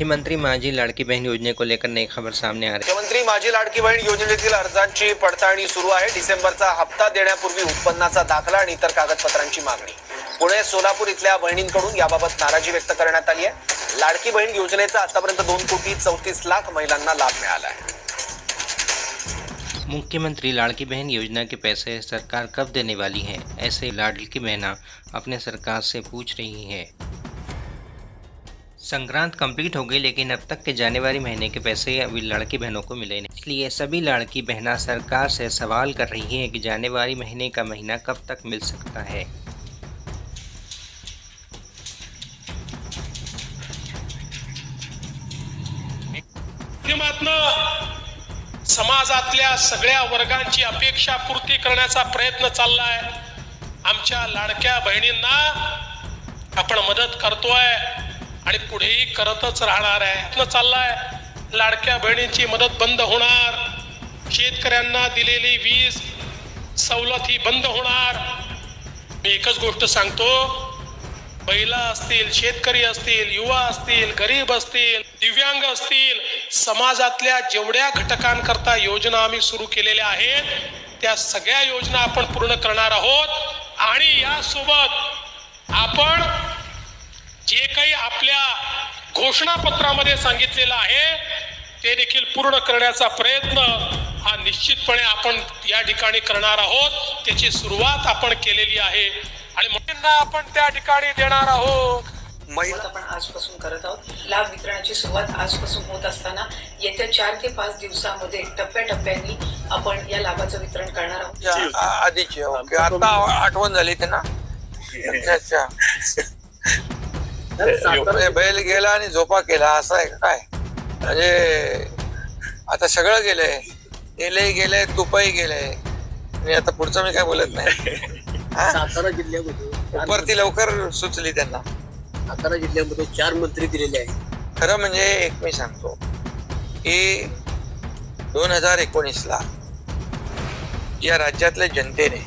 मुख्यमंत्री माझी लाडकी बहन योजने को लेकर नई खबर सामने आ रही है। मुख्यमंत्री माझी लाडकी बहीण योजनेतील अर्जांची पडताळणी सुरू आहे। डिसेंबरचा हप्ता देण्यापूर्वी उत्पन्नाचा दाखला आणि इतर कागदपत्रांची मागणी। पुणे सोलापूर इथल्या बहिणींकडून याबाबत नाराजी व्यक्त करण्यात आली आहे। लाडकी बहीण योजनेचा आतापर्यंत 2,34,00,000 महिलांना लाभ मिळाला आहे। मुख्यमंत्री लाड़की बहन योजना के पैसे सरकार कब देने वाली है, ऐसे लाडकी बहना अपने सरकार से पूछ रही है। संक्रांत कंप्लीट हो गई, लेकिन अब तक के जनवरी महीने के पैसे अभी लड़की बहनों को मिले नहीं। इसलिए सभी लाड़की बहना सरकार से सवाल कर रही हैं कि जनवरी महीने का महीना कब तक मिल सकता है। समाजातल्या सगळ्या वर्गांची अपेक्षा पूर्ती करण्याचा प्रयत्न चाललाय। आमच्या लाडक्या बहिणींना आपण मदत करतोय आणि पुढेही करतच राहणार आहे। चाललाय लाडक्या बहिणींची मदत बंद होणार, शेतकऱ्यांना दिलेली वीज सवलत ही बंद होणार। मी एकच गोष्ट सांगतो, महिला असतील, शेतकरी असतील, युवा असतील, गरीब असतील, दिव्यांग असतील, समाजातल्या जेवढ्या घटकांकरता योजना आम्ही सुरू केलेल्या आहेत त्या सगळ्या योजना आपण पूर्ण करणार आहोत। आणि यासोबत आपण जे काही आपल्या घोषणापत्रामध्ये सांगितलेलं आहे ते देखील पूर्ण करण्याचा प्रयत्न हा निश्चितपणे आपण या ठिकाणी करणार आहोत। त्याची सुरुवात आपण केलेली आहे आणि मुलींना आपण त्या ठिकाणी देणार आहोत। महिला आपण आजपासून करत आहोत। लाभ वितरणाची सुरुवात आजपासून होत असताना येत्या 4 ते 5 दिवसांमध्ये टप्प्याटप्प्याने आपण या लाभाचं वितरण करणार आहोत। आधीची ओके, आता आठवण झाली त्यांना। अच्छा बैल गेला आणि झोपा केला असं आहे काय? म्हणजे आता सगळं गेलंय, तेलही गेलंय, तुपही गेलंय आणि आता पुढचं मी काय बोलत नाही। सातारा जिल्ह्यामध्ये वरती लवकर सुचली त्यांना। सातारा जिल्ह्यामध्ये 4 मंत्री दिलेले आहेत। खरं म्हणजे एक मी सांगतो की 2019ला या राज्यातल्या जनतेने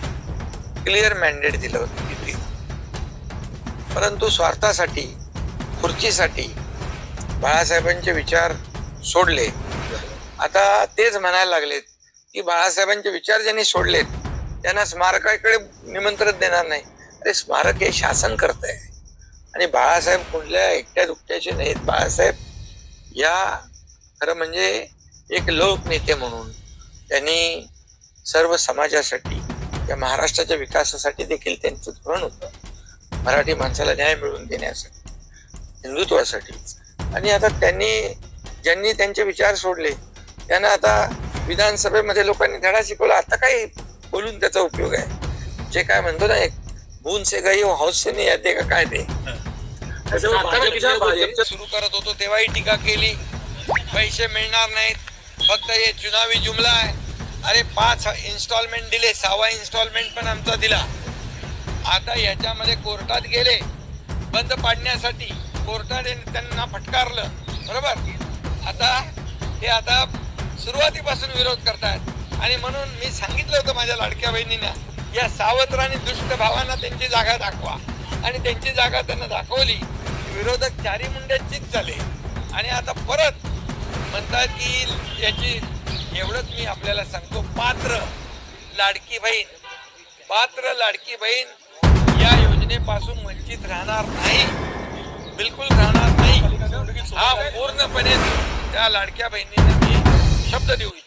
क्लिअर मॅन्डेट दिलं होतं, परंतु स्वार्थासाठी, खुर्चीसाठी बाळासाहेबांचे विचार सोडले। आता तेच म्हणायला लागलेत की बाळासाहेबांचे विचार ज्यांनी सोडलेत त्यांना स्मारकाकडे निमंत्रण देणार नाही। अरे स्मारक हे शासन करतंय आणि बाळासाहेब कुठल्या एकट्या दुकट्याचे नाहीत। बाळासाहेब या खरं म्हणजे एक लोकनेते म्हणून त्यांनी सर्व समाजासाठी, या महाराष्ट्राच्या विकासासाठी देखील त्यांचं धोरण होतं, मराठी माणसाला न्याय मिळवून देण्यासाठी, हिंदुत्वासाठी। आणि आता ज्यांनी त्यांचे विचार सोडले त्यांना आता विधानसभेमध्ये लोकांनी धडा शिकवला। आता काही बोलून त्याचा उपयोग आहे? जे काय म्हणतो ना, एक बूंद से गई हो हौस से नहीं आते का काय ते सुरू करत होतो तेव्हाही टीका केली, पैसे मिळणार नाहीत, फक्त हे चुनावी जुमला आहे। अरे 5 इन्स्टॉलमेंट दिले, 6वा इन्स्टॉलमेंट पण आमचा दिला। आता याच्यामध्ये कोर्टात गेले बंद पाडण्यासाठी, कोर्टाने त्यांना फटकारलं, बरोबर। आता सुरुवातीपासून विरोध करतायत आणि म्हणून मी सांगितलं होतं माझ्या लाडक्या बहिणींना, या सावत्र आणि दुष्ट भावांना त्यांची जागा दाखवा, आणि त्यांची जागा त्यांना दाखवली। विरोधक चारी मुंड्यांचीच झाले आणि आता परत म्हणतात की याची, एवढंच मी आपल्याला सांगतो, पात्र लाडकी बहीण या योजनेपासून वंचित राहणार नाही, बिलकुल राहणार नाही। हा पूर्णपणे त्या लाडक्या बहिणींना मी शब्द देऊ इच्छितो।